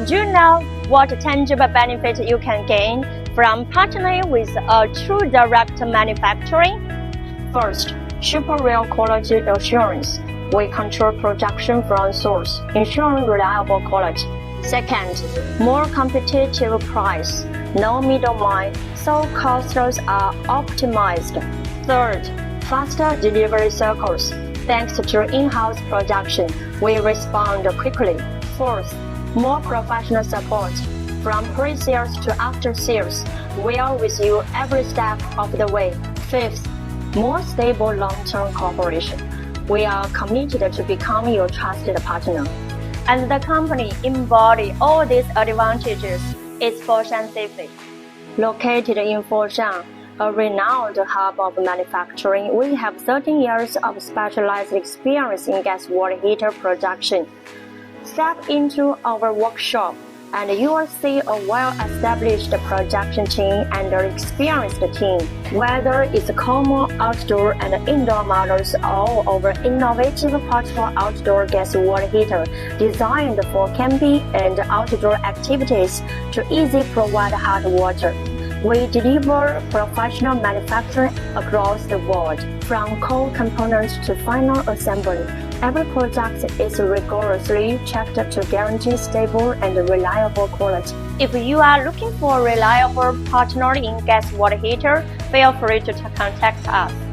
Do you know what tangible benefit you can gain from partnering with a true direct manufacturing? First, super real quality assurance. We control production from source, ensuring reliable quality. Second, more competitive price. No middleman, so costs are optimized. Third, faster delivery cycles. Thanks to in-house production, we respond quickly. Fourth, more professional support. From pre-sales to after-sales, we are with you every step of the way. Fifth, more stable long-term cooperation. We are committed to becoming your trusted partner. And the company embodies all these advantages is Foshan SEFFY. Located in Foshan, a renowned hub of manufacturing, we have 13 years of specialized experience in gas water heater production. Step into our workshop and you will see a well-established production team and an experienced team. Whether it's common outdoor and indoor models or our innovative portable outdoor gas water heater designed for camping and outdoor activities to easily provide hot water. We deliver professional manufacturing across the world, from core components to final assembly. Every product is rigorously checked to guarantee stable and reliable quality. If you are looking for a reliable partner in gas water heater, feel free to contact us.